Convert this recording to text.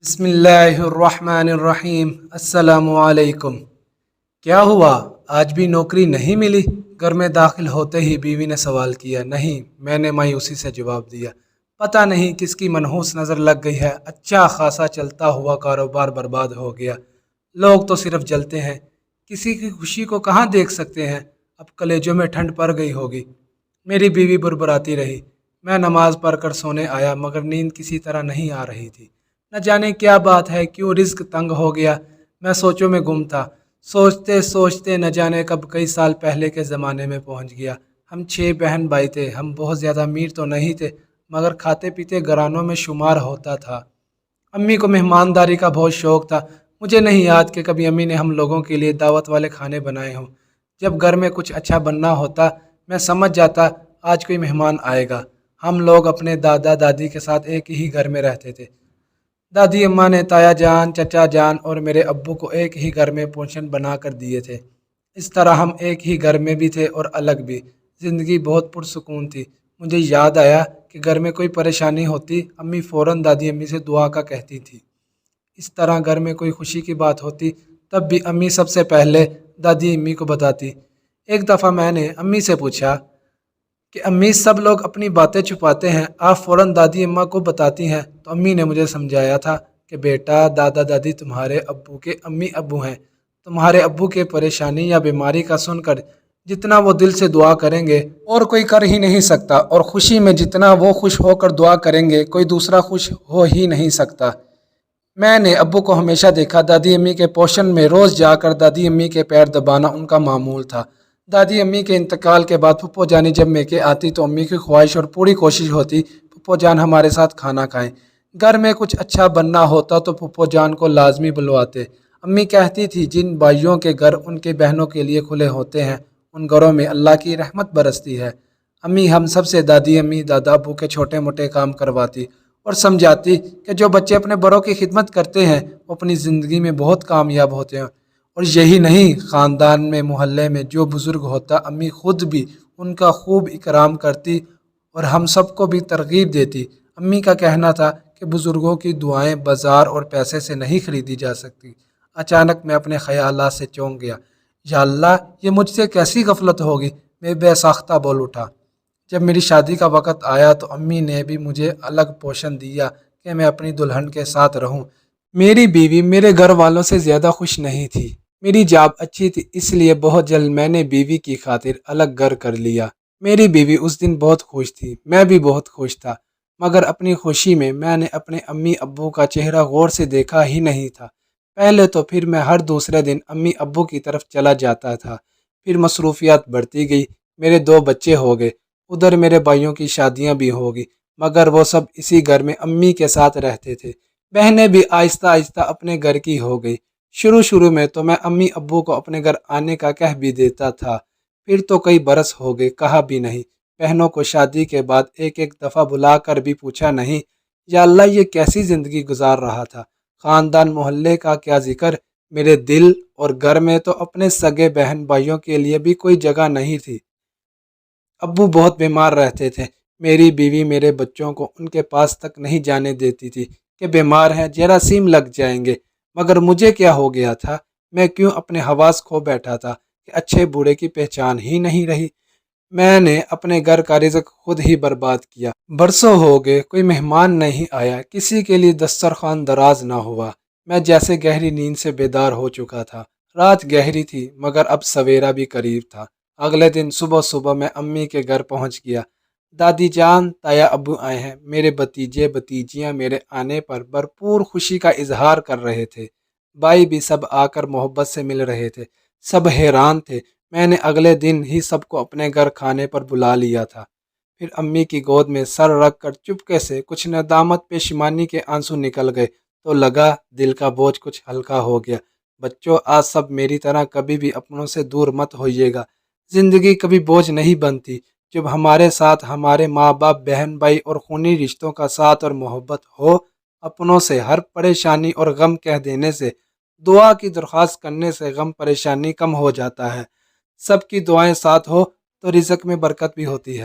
بسم اللہ الرحمن الرحیم۔ السلام علیکم۔ کیا ہوا، آج بھی نوکری نہیں ملی؟ گھر میں داخل ہوتے ہی بیوی نے سوال کیا۔ نہیں، میں نے مایوسی سے جواب دیا۔ پتہ نہیں کس کی منحوس نظر لگ گئی ہے، اچھا خاصا چلتا ہوا کاروبار برباد ہو گیا۔ لوگ تو صرف جلتے ہیں، کسی کی خوشی کو کہاں دیکھ سکتے ہیں۔ اب کلیجوں میں ٹھنڈ پڑ گئی ہوگی۔ میری بیوی بربراتی رہی۔ میں نماز پڑھ کر سونے آیا مگر نیند کسی طرح نہیں آ رہی تھی۔ نہ جانے کیا بات ہے، کیوں رزق تنگ ہو گیا۔ میں سوچوں میں گم تھا، سوچتے سوچتے نہ جانے کب کئی سال پہلے کے زمانے میں پہنچ گیا۔ ہم 6 بہن بھائی تھے۔ ہم بہت زیادہ امیر تو نہیں تھے مگر کھاتے پیتے گھرانوں میں شمار ہوتا تھا۔ امی کو مہمانداری کا بہت شوق تھا۔ مجھے نہیں یاد کہ کبھی امی نے ہم لوگوں کے لیے دعوت والے کھانے بنائے ہوں۔ جب گھر میں کچھ اچھا بننا ہوتا میں سمجھ جاتا آج کوئی مہمان آئے گا۔ ہم لوگ اپنے دادا دادی کے ساتھ ایک ہی گھر میں رہتے تھے۔ دادی اماں نے تایا جان، چچا جان اور میرے ابو کو ایک ہی گھر میں پوشن بنا کر دیے تھے۔ اس طرح ہم ایک ہی گھر میں بھی تھے اور الگ بھی۔ زندگی بہت پرسکون تھی۔ مجھے یاد آیا کہ گھر میں کوئی پریشانی ہوتی امی فوراً دادی امی سے دعا کا کہتی تھی۔ اس طرح گھر میں کوئی خوشی کی بات ہوتی تب بھی امی سب سے پہلے دادی امی کو بتاتی۔ ایک دفعہ میں نے امی سے پوچھا کہ امی سب لوگ اپنی باتیں چھپاتے ہیں، آپ فوراً دادی اماں کو بتاتی ہیں، تو امی نے مجھے سمجھایا تھا کہ بیٹا دادا دادی تمہارے ابو کے امی ابو ہیں۔ تمہارے ابو کے پریشانی یا بیماری کا سن کر جتنا وہ دل سے دعا کریں گے اور کوئی کر ہی نہیں سکتا، اور خوشی میں جتنا وہ خوش ہو کر دعا کریں گے کوئی دوسرا خوش ہو ہی نہیں سکتا۔ میں نے ابو کو ہمیشہ دیکھا دادی امی کے پوشن میں روز جا کر دادی امی کے پیر دبانا ان کا معمول تھا۔ دادی امی کے انتقال کے بعد پھپھو جانی جب میکے آتی تو امی کی خواہش اور پوری کوشش ہوتی پھپھو جان ہمارے ساتھ کھانا کھائیں۔ گھر میں کچھ اچھا بننا ہوتا تو پھپھو جان کو لازمی بلواتے۔ امی کہتی تھی جن بھائیوں کے گھر ان کے بہنوں کے لیے کھلے ہوتے ہیں ان گھروں میں اللہ کی رحمت برستی ہے۔ امی ہم سب سے دادی امی دادا ابو کے چھوٹے موٹے کام کرواتی اور سمجھاتی کہ جو بچے اپنے بڑوں کی خدمت کرتے ہیں وہ اپنی زندگی میں بہت کامیاب ہوتے ہیں۔ اور یہی نہیں، خاندان میں محلے میں جو بزرگ ہوتا امی خود بھی ان کا خوب اکرام کرتی اور ہم سب کو بھی ترغیب دیتی۔ امی کا کہنا تھا کہ بزرگوں کی دعائیں بازار اور پیسے سے نہیں خریدی جا سکتی۔ اچانک میں اپنے خیالات سے چونک گیا۔ یا اللہ، یہ مجھ سے کیسی غفلت ہوگی، میں بے ساختہ بول اٹھا۔ جب میری شادی کا وقت آیا تو امی نے بھی مجھے الگ پوشن دیا کہ میں اپنی دلہن کے ساتھ رہوں۔ میری بیوی میرے گھر والوں سے زیادہ خوش نہیں تھی۔ میری جاب اچھی تھی اس لیے بہت جلد میں نے بیوی کی خاطر الگ گھر کر لیا۔ میری بیوی اس دن بہت خوش تھی، میں بھی بہت خوش تھا، مگر اپنی خوشی میں نے اپنے امی ابو کا چہرہ غور سے دیکھا ہی نہیں تھا۔ پہلے تو پھر میں ہر دوسرے دن امی ابو کی طرف چلا جاتا تھا، پھر مصروفیات بڑھتی گئی، میرے 2 بچے ہو گئے، ادھر میرے بھائیوں کی شادیاں بھی ہو گئی، مگر وہ سب اسی گھر میں امی کے ساتھ رہتے تھے۔ بہنیں بھی آہستہ آہستہ اپنے گھر کی ہو گئی۔ شروع میں تو میں امی ابو کو اپنے گھر آنے کا کہہ بھی دیتا تھا، پھر تو کئی برس ہو گئے کہا بھی نہیں۔ بہنوں کو شادی کے بعد ایک دفعہ بلا کر بھی پوچھا نہیں۔ یا اللہ، یہ کیسی زندگی گزار رہا تھا۔ خاندان محلے کا کیا ذکر، میرے دل اور گھر میں تو اپنے سگے بہن بھائیوں کے لیے بھی کوئی جگہ نہیں تھی۔ ابو بہت بیمار رہتے تھے۔ میری بیوی میرے بچوں کو ان کے پاس تک نہیں جانے دیتی تھی کہ بیمار ہیں، جراثیم لگ جائیں گے، مگر مجھے کیا ہو گیا تھا؟ میں کیوں اپنے حواس کھو بیٹھا تھا کہ اچھے برے کی پہچان ہی نہیں رہی۔ میں نے اپنے گھر کا رزق خود ہی برباد کیا۔ برسوں ہو گئے کوئی مہمان نہیں آیا، کسی کے لیے دسترخوان دراز نہ ہوا۔ میں جیسے گہری نیند سے بیدار ہو چکا تھا۔ رات گہری تھی مگر اب سویرا بھی قریب تھا۔ اگلے دن صبح میں امی کے گھر پہنچ گیا۔ دادی جان، تایا ابو آئے ہیں۔ میرے بھتیجے بھتیجیاں میرے آنے پر بھرپور خوشی کا اظہار کر رہے تھے۔ بھائی بھی سب آ کر محبت سے مل رہے تھے۔ سب حیران تھے۔ میں نے اگلے دن ہی سب کو اپنے گھر کھانے پر بلا لیا تھا۔ پھر امی کی گود میں سر رکھ کر چپکے سے کچھ ندامت پشیمانی کے آنسو نکل گئے تو لگا دل کا بوجھ کچھ ہلکا ہو گیا۔ بچوں، آج سب میری طرح کبھی بھی اپنوں سے دور مت ہوئیے گا۔ زندگی کبھی بوجھ نہیں بنتی۔ جب ہمارے ساتھ ہمارے ماں باپ بہن بھائی اور خونی رشتوں کا ساتھ اور محبت ہو، اپنوں سے ہر پریشانی اور غم کہہ دینے سے، دعا کی درخواست کرنے سے غم پریشانی کم ہو جاتا ہے۔ سب کی دعائیں ساتھ ہو تو رزق میں برکت بھی ہوتی ہے۔